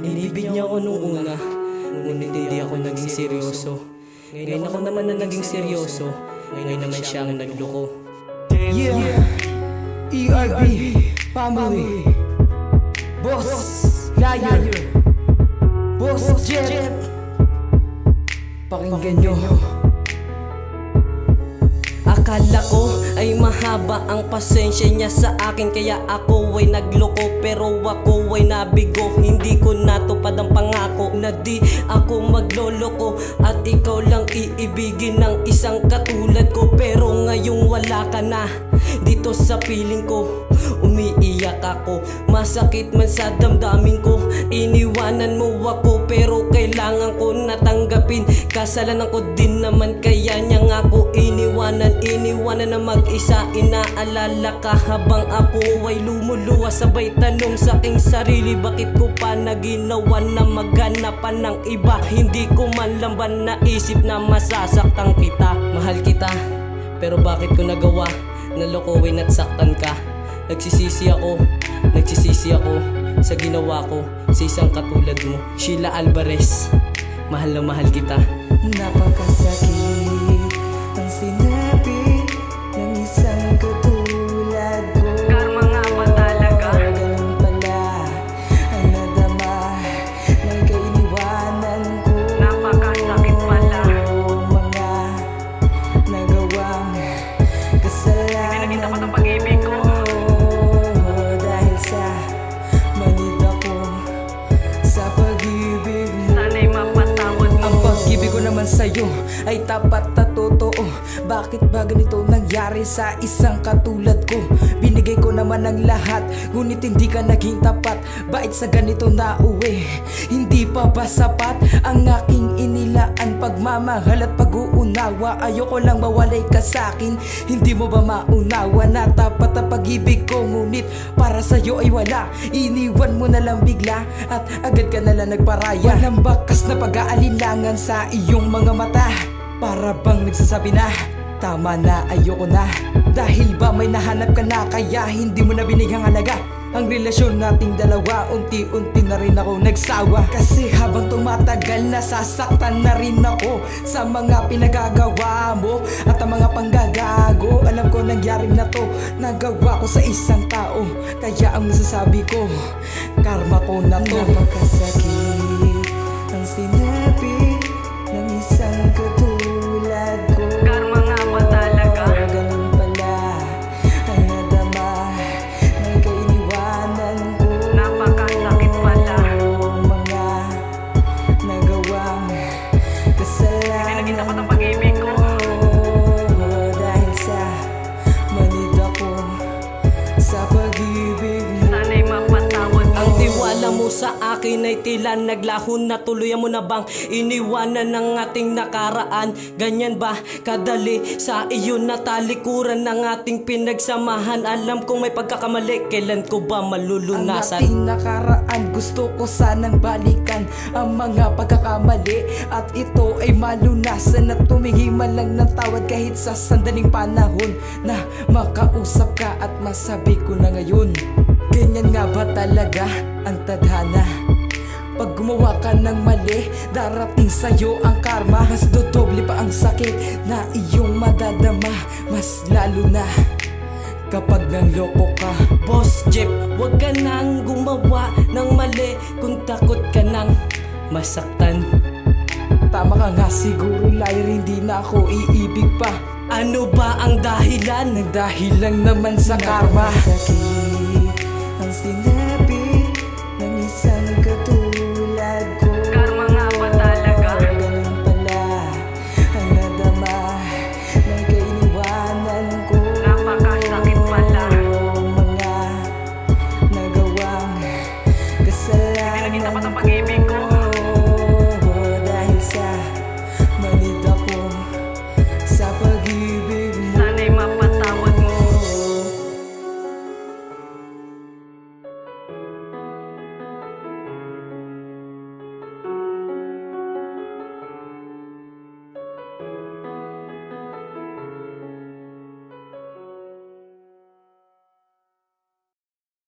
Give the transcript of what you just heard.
Inibig niya ako nung una, ngunit hindi ako naging seryoso. Ngayon ako naman na naging seryoso, ngayon naman siya ang nagloko. Yeah, ERB, family, Boss, Liar, Boss Jet. Pakinggan nyo. Akala ko ay mahaba ang pasensya niya sa akin, kaya ako ay nagloko. Pero ako ay nabigo, hindi ko natupad ang pangako na di ako magloloko. At ikaw lang iibigin ng isang katulad ko. Pero ngayong wala ka na dito sa piling ko, umiiyak ako, masakit man sa damdamin ko. Iniwanan mo ako pero kailangan ko natanggapin. Kasalanan ko din naman, kaya niya nga ako iniwanan na mag-isa. Inaalala ka habang ako ay lumuluwa, sabay tanong sa aking sarili, bakit ko pa naginawa na maghanapan ng iba? Hindi ko man lang ba naisip na masasaktan kita? Mahal kita, pero bakit ko nagawa? Nalokohin at saktan ka. Nagsisisi ako sa ginawa ko sa isang katulad mo. Sheila Alvarez, mahal na mahal kita. Napakasakit ang sinabi ng isang katulad ko. Karma nga ba talaga? Ganun pala ang nadama na ika'y iniwanan ko. Napakasakit pala. Mga nagawang kasalanan Pinakita ko ng pag-ibig ko. dahil sa manid ako sa pag-ibig mo. Sana'y mapatawad mo. Ang pag-ibig ko naman sa'yo ay tapat at totoo. Bakit ba ganito nangyari sa isang katulad ko? Binigay ko naman ang lahat, ngunit hindi ka naging tapat. Bait sa ganito na uwi, hindi pa ba sapat ang aking inilaan? Pagmamahal at pag-uunawa, ayoko lang mawalay ka sa'kin. Hindi mo ba maunawa na tapat ang pag-ibig ko? Ngunit para sa'yo ay wala, iniwan mo na lang bigla at agad ka na lang nagparaya. Walang bakas na pag-aalinlangan sa iyong mga mata, para bang nagsasabi na tama na, ayoko na. Dahil ba may nahanap ka na, kaya hindi mo na binigyang halaga ang relasyon nating dalawa? Unti-unti na rin ako nagsawa, kasi habang tumatagal nasasaktan na rin ako sa mga pinagagawa mo at ang mga panggagago. Alam ko nangyari na to, nagawa ko sa isang tao, kaya ang masasabi ko, karma ko na to. Napakasakit ang sinabi ng isang katulad ko. Karma nga ba talaga? Ganun pala ang nadama na ika'y iniwanan ko. Napakasakit pala. Mga nagawang kasalanan Pinakita ko ng pag-ibig ko. dahil sa manid ako sa pag-ibig mo. Sana'y mapatawad mo. Ang tiwala mo sa akin ay tila naglaho na. Tuluyan mo na bang iniwanan ng ating nakaraan? Ganyan ba kadali sa iyo na talikuran ng ating pinagsamahan? Alam kong may pagkakamali, kailan ko ba Ang malulunasan? ating nakaraan, gusto ko sanang balikan ang mga pagkakamali, at ito ay malunasan at tumingi man lang ng tawad kahit sa sandaling panahon na makausap ka at masabi ko na ngayon. Ganyan nga ba talaga ang tadhana? Pag gumawa ka ng mali, darating sa'yo ang karma. Mas dodoble pa ang sakit na iyong madadama, mas lalo na kapag nanloko ka. Boss Jeff, wag ka nang gumawa ng mali kung takot ka nang masaktan. Tama ka nga siguro, liar, hindi na ako iibig pa. Ano ba ang dahilan? Nagdahil lang naman sa karma. Napakasakit ang